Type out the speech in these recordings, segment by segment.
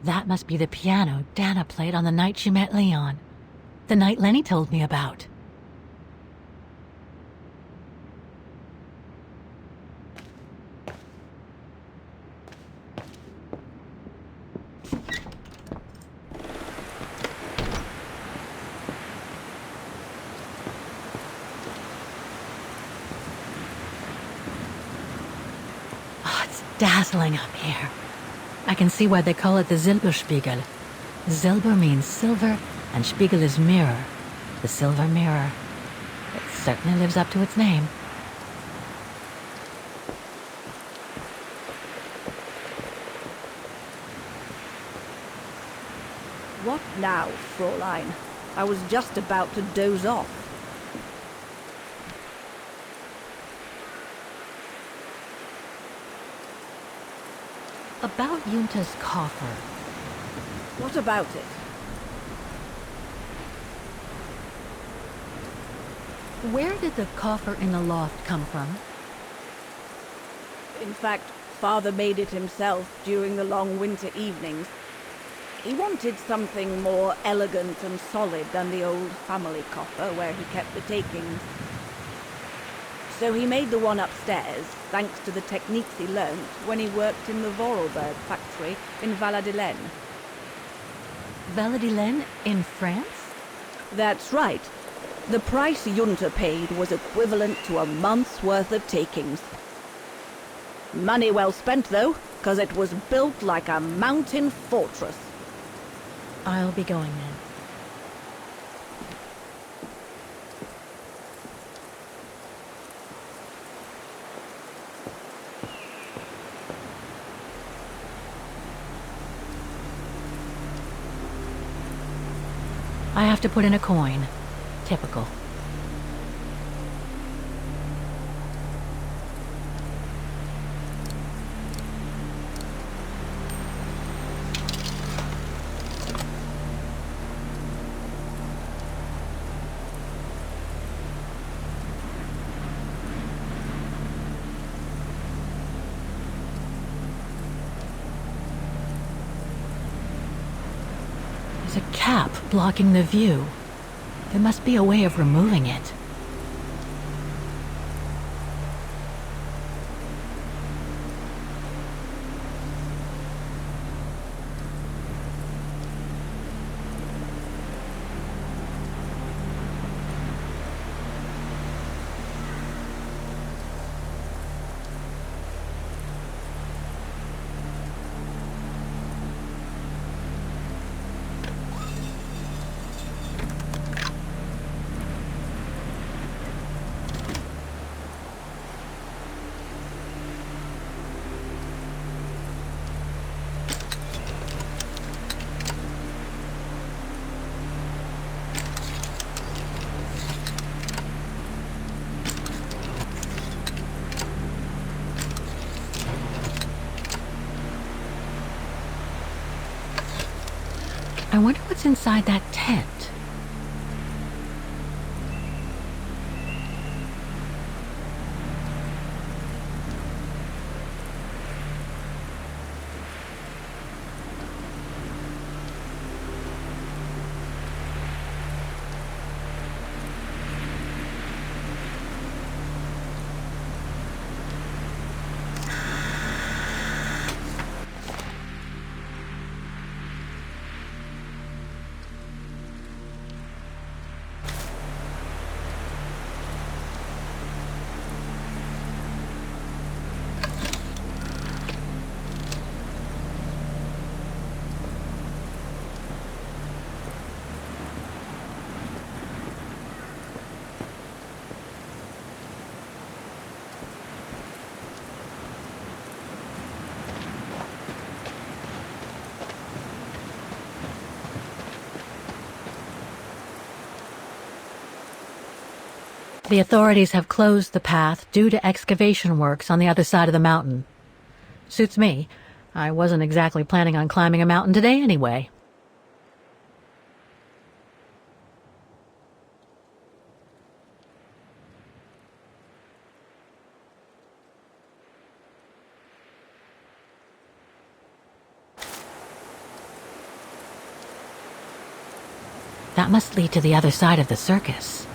That must be the piano Dana played on the night she met Leon. The night Lenny told me about. Oh, it's dazzling up here. I can see why they call it the Silberspiegel. Silber means silver, and Spiegel is mirror. The silver mirror. It certainly lives up to its name. What now, Fräulein? I was just about to doze off. About Junta's coffer. What about it? Where did the coffer in the loft come from? In fact, Father made it himself during the long winter evenings. He wanted something more elegant and solid than the old family coffer where he kept the takings. So he made the one upstairs, thanks to the techniques he learnt when he worked in the Vorarlberg factory in Valladolid. Valladolid in France? That's right. The price Junta paid was equivalent to a month's worth of takings. Money well spent, though, because it was built like a mountain fortress. I'll be going then. I have to put in a coin. Typical. There's a cap blocking the view. There must be a way of removing it. I wonder what's inside that tent. The authorities have closed the path due to excavation works on the other side of the mountain. Suits me. I wasn't exactly planning on climbing a mountain today anyway. That must lead to the other side of the circus.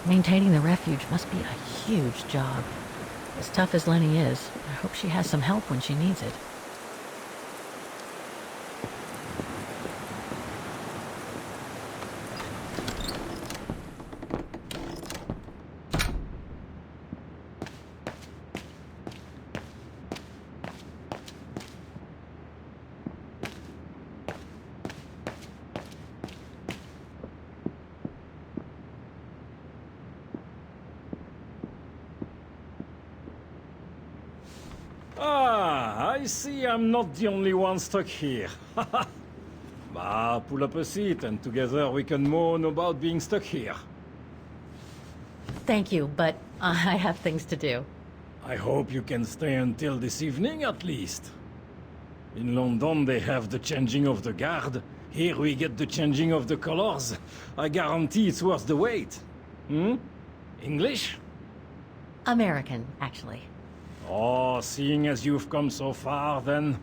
Maintaining the refuge must be a huge job. As tough as Lenny is, I hope she has some help when she needs it. Ah, I see I'm not the only one stuck here. Bah, pull up a seat and together we can moan about being stuck here. Thank you, but I have things to do. I hope you can stay until this evening at least. In London they have the changing of the guard. Here we get the changing of the colors. I guarantee it's worth the wait. English? American, actually. Oh, seeing as you've come so far, then.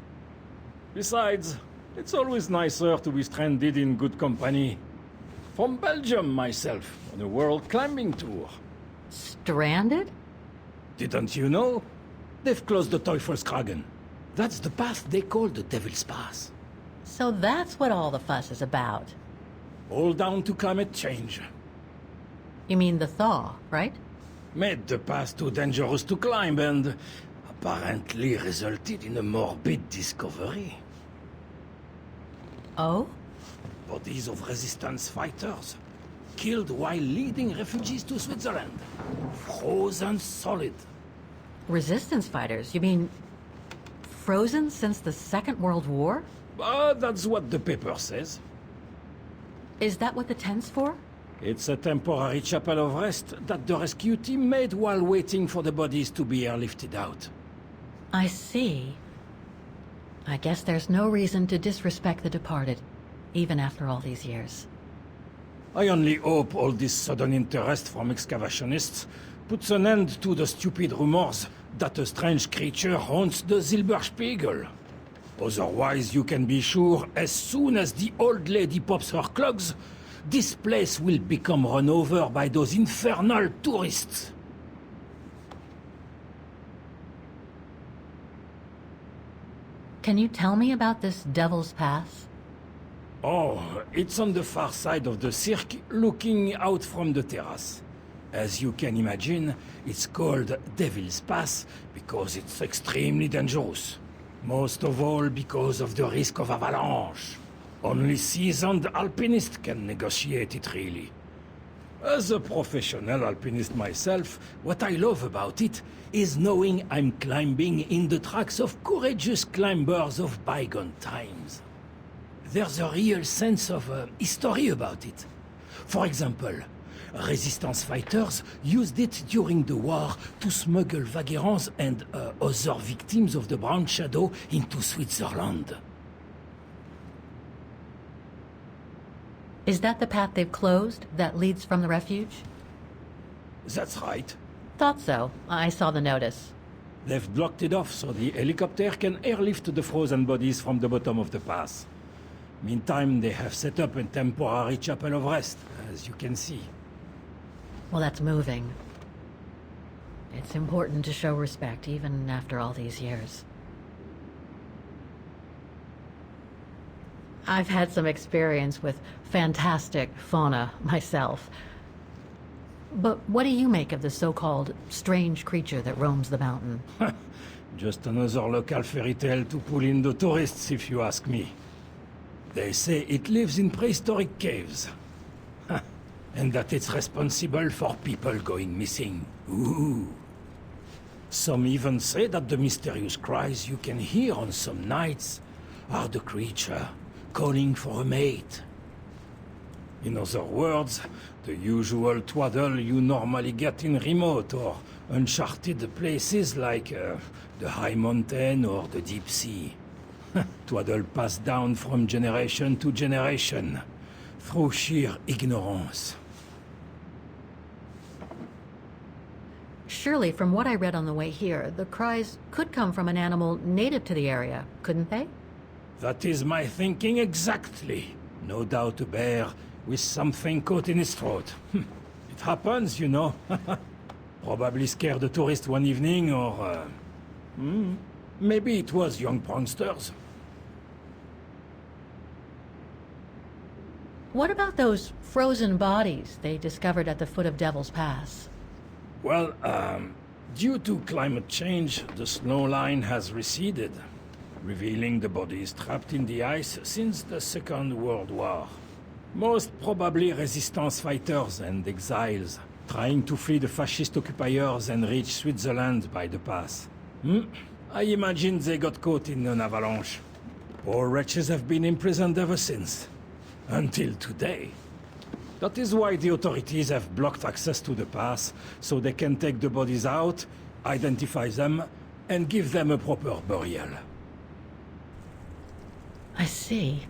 Besides, it's always nicer to be stranded in good company. From Belgium, myself, on a world climbing tour. Stranded? Didn't you know? They've closed the Teufelskragen. That's the path they call the Devil's Pass. So that's what all the fuss is about. All down to climate change. You mean the thaw, right? Made the path too dangerous to climb and apparently resulted in a morbid discovery. Oh? Bodies of resistance fighters, killed while leading refugees to Switzerland. Frozen solid. Resistance fighters? You mean frozen since the Second World War? But that's what the paper says. Is that what the tent's for? It's a temporary chapel of rest that the rescue team made while waiting for the bodies to be airlifted out. I see. I guess there's no reason to disrespect the departed, even after all these years. I only hope all this sudden interest from excavationists puts an end to the stupid rumors that a strange creature haunts the Silberspiegel. Otherwise, you can be sure, as soon as the old lady pops her clogs, this place will become run over by those infernal tourists. Can you tell me about this Devil's Pass? Oh, it's on the far side of the cirque, looking out from the terrace. As you can imagine, it's called Devil's Pass because it's extremely dangerous. Most of all because of the risk of avalanche. Only seasoned alpinists can negotiate it, really. As a professional alpinist myself, what I love about it is knowing I'm climbing in the tracks of courageous climbers of bygone times. There's a real sense of history about it. For example, resistance fighters used it during the war to smuggle vagrants and other victims of the Brown Shadow into Switzerland. Is that the path they've closed that leads from the refuge? That's right. Thought so. I saw the notice. They've blocked it off so the helicopter can airlift the frozen bodies from the bottom of the pass. Meantime, they have set up a temporary chapel of rest, as you can see. Well, that's moving. It's important to show respect, even after all these years. I've had some experience with fantastic fauna myself. But what do you make of the so-called strange creature that roams the mountain? Just another local fairy tale to pull in the tourists, if you ask me. They say it lives in prehistoric caves. And that it's responsible for people going missing. Ooh. Some even say that the mysterious cries you can hear on some nights are the creature calling for a mate. In other words, the usual twaddle you normally get in remote or uncharted places like the high mountain or the deep sea. Twaddle passed down from generation to generation, through sheer ignorance. Surely, from what I read on the way here, the cries could come from an animal native to the area, couldn't they? That is my thinking exactly. No doubt a bear with something caught in his throat. It happens, you know. Probably scared a tourist one evening, or... maybe it was young pranksters. What about those frozen bodies they discovered at the foot of Devil's Pass? Well, due to climate change, the snow line has receded, revealing the bodies trapped in the ice since the Second World War. Most probably resistance fighters and exiles, trying to flee the fascist occupiers and reach Switzerland by the pass. I imagine they got caught in an avalanche. Poor wretches have been imprisoned ever since. Until today. That is why the authorities have blocked access to the pass, so they can take the bodies out, identify them, and give them a proper burial. I see.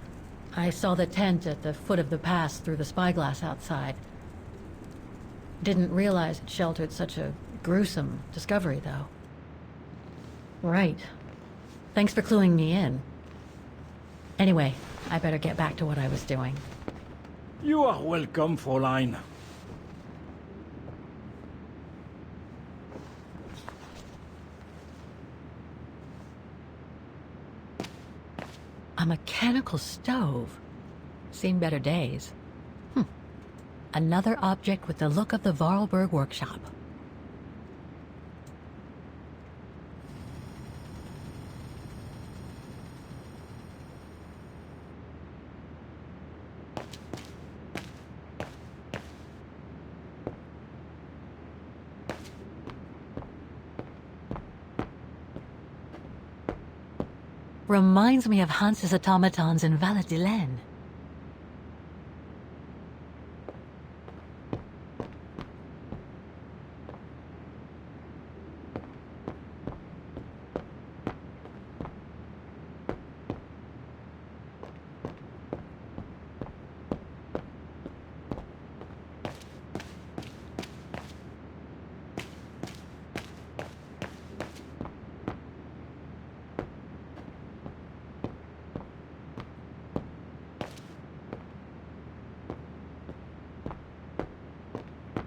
I saw the tent at the foot of the pass through the spyglass outside. Didn't realize it sheltered such a gruesome discovery, though. Right. Thanks for cluing me in. Anyway, I better get back to what I was doing. You are welcome, Fräulein. A mechanical stove. Seen better days. Another object with the look of the Vorarlberg workshop. Reminds me of Hans's automatons in Valladolid.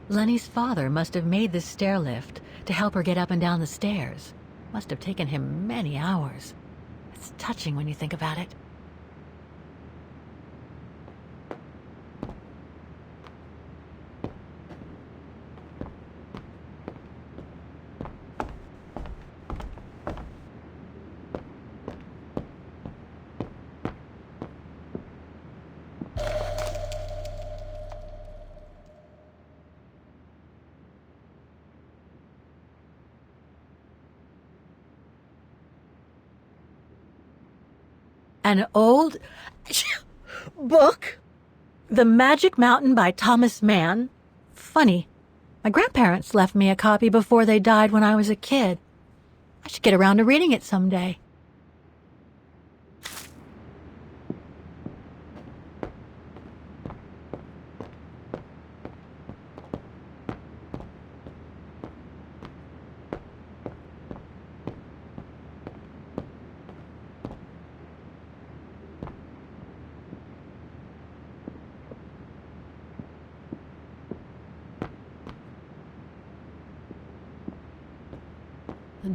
Lenny's father must have made this stair lift to help her get up and down the stairs. Must have taken him many hours. It's touching when you think about it. An old book? The Magic Mountain by Thomas Mann? Funny. My grandparents left me a copy before they died when I was a kid. I should get around to reading it someday.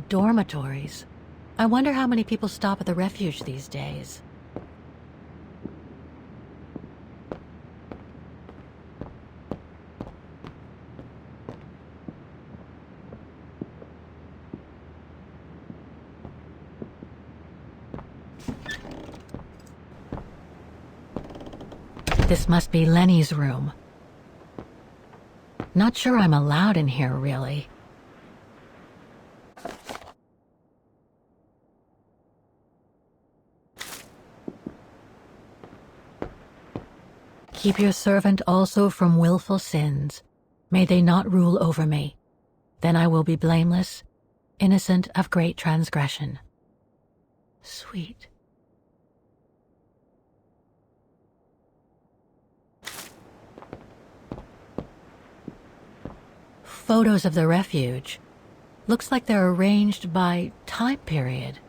Dormitories. I wonder how many people stop at the refuge these days. This must be Lenny's room. Not sure I'm allowed in here, really. Keep your servant also from willful sins. May they not rule over me. Then I will be blameless, innocent of great transgression. Sweet. Photos of the refuge. Looks like they're arranged by time period.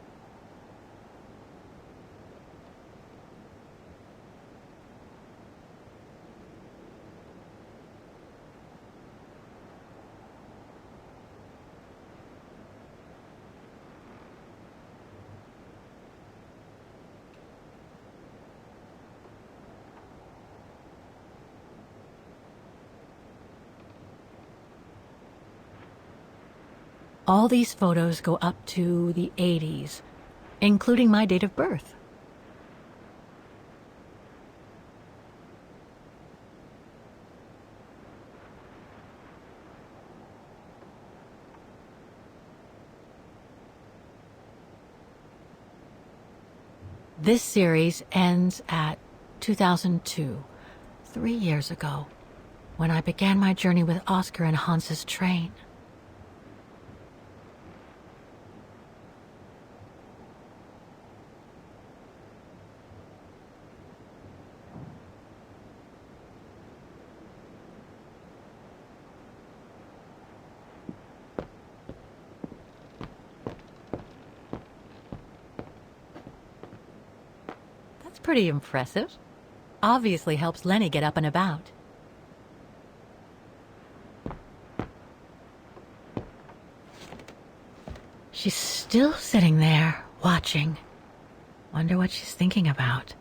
All these photos go up to the 80s, including my date of birth. This series ends at 2002, 3 years ago, when I began my journey with Oscar and Hans's train. That's pretty impressive. Obviously helps Lenny get up and about. She's still sitting there, watching. Wonder what she's thinking about.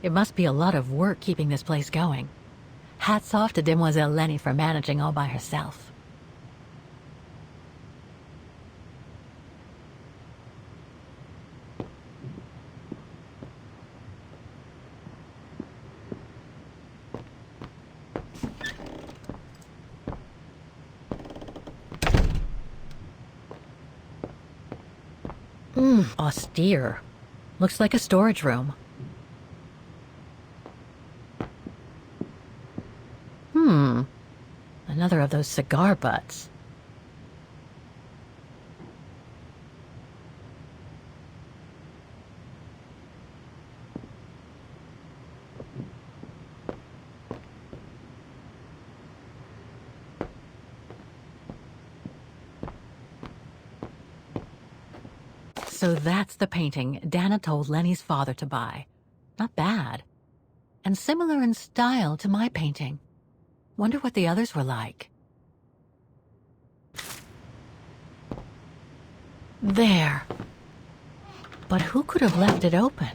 It must be a lot of work keeping this place going. Hats off to Demoiselle Lenny for managing all by herself. Austere. Looks like a storage room. Another of those cigar butts. So that's the painting Dana told Lenny's father to buy. Not bad. And similar in style to my painting. Wonder what the others were like. There. But who could have left it open?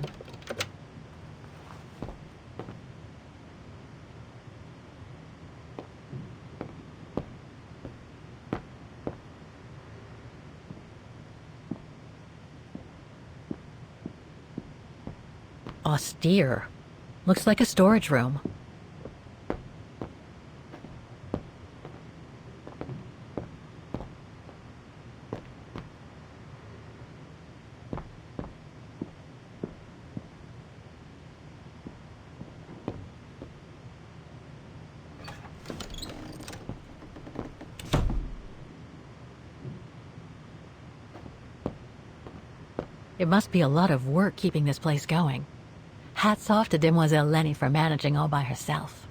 Austere. Looks like a storage room. It must be a lot of work keeping this place going. Hats off to Demoiselle Lenny for managing all by herself.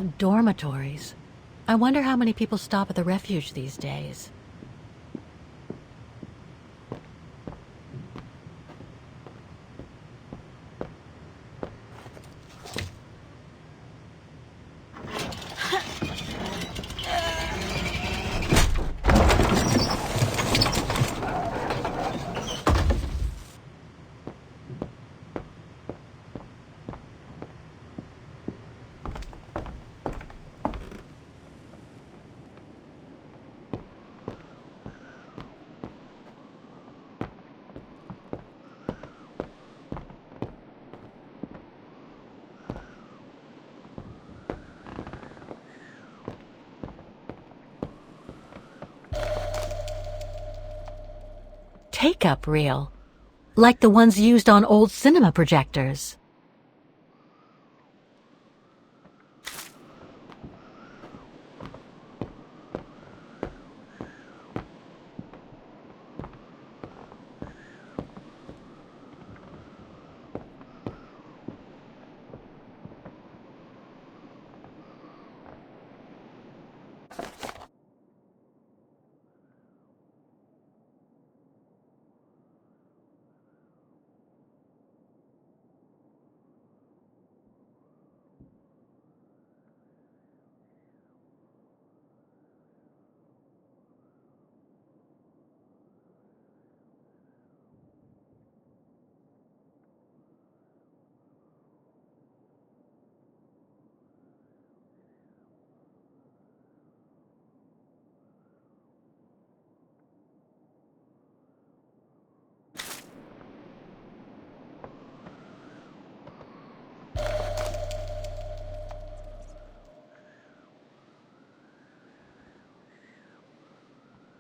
Dormitories. I wonder how many people stop at the refuge these days. Take-up reel, like the ones used on old cinema projectors.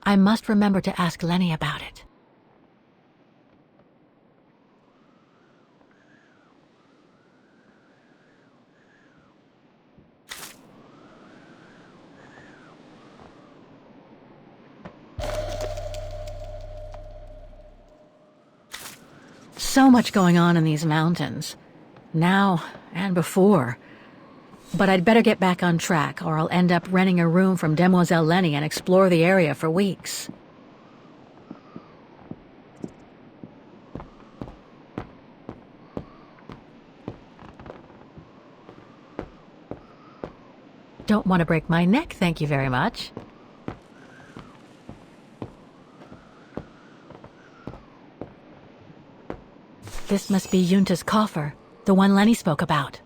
I must remember to ask Lenny about it. So much going on in these mountains, now and before. But I'd better get back on track, or I'll end up renting a room from Demoiselle Lenny and explore the area for weeks. Don't want to break my neck, thank you very much. This must be Yunta's coffer, the one Lenny spoke about.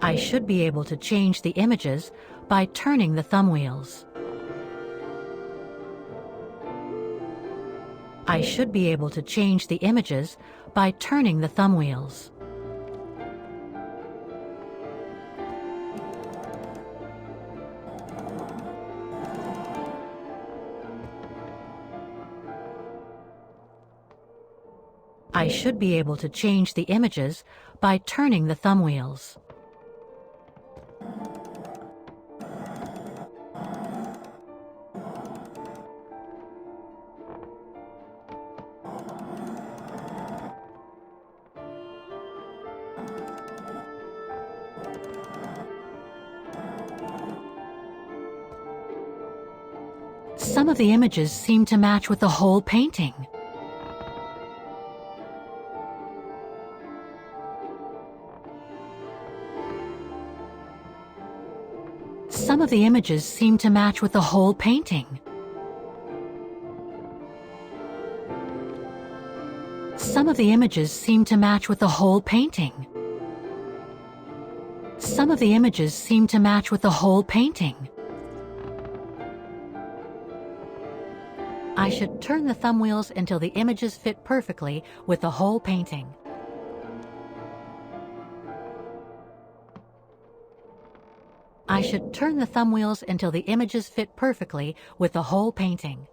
I should be able to change the images by turning the thumb wheels. I should be able to change the images by turning the thumb wheels. I should be able to change the images by turning the thumb wheels. Some of the images seem to match with the whole painting. Some of the images seem to match with the whole painting. Some of the images seem to match with the whole painting. Some of the images seem to match with the whole painting. I should turn the thumb wheels until the images fit perfectly with the whole painting. I should turn the thumb wheels until the images fit perfectly with the whole painting.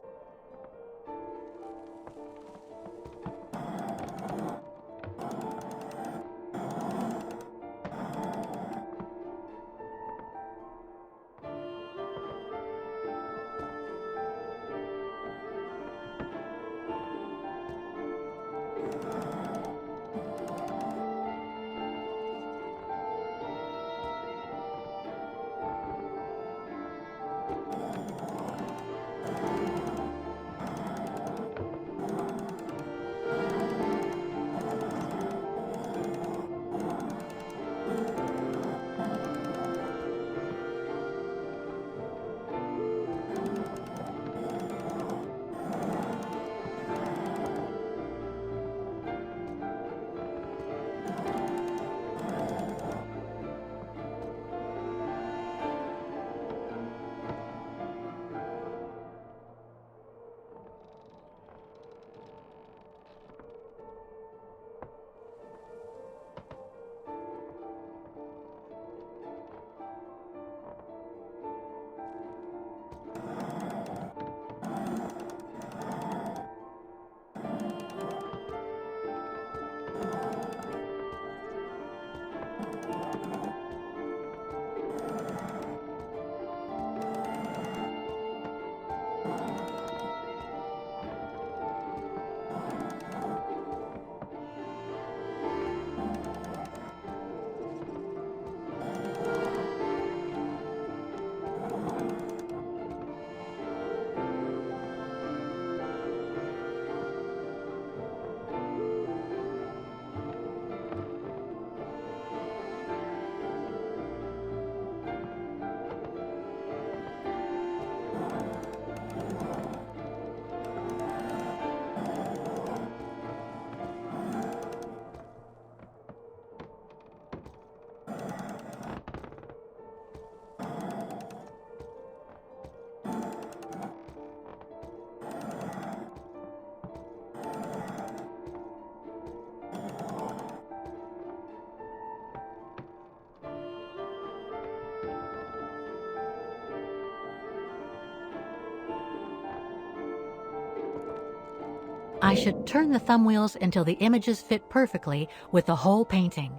I should turn the thumb wheels until the images fit perfectly with the whole painting.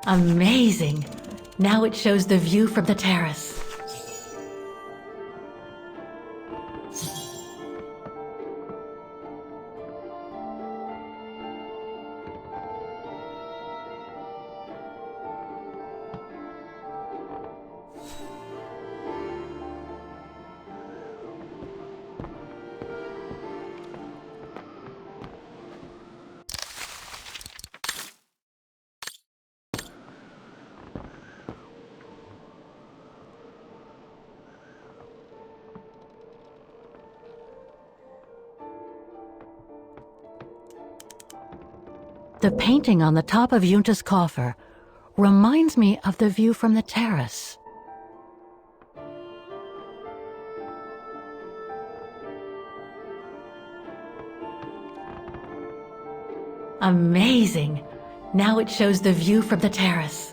Amazing! Now it shows the view from the terrace. The painting on the top of Junta's coffer reminds me of the view from the terrace. Amazing! Now it shows the view from the terrace.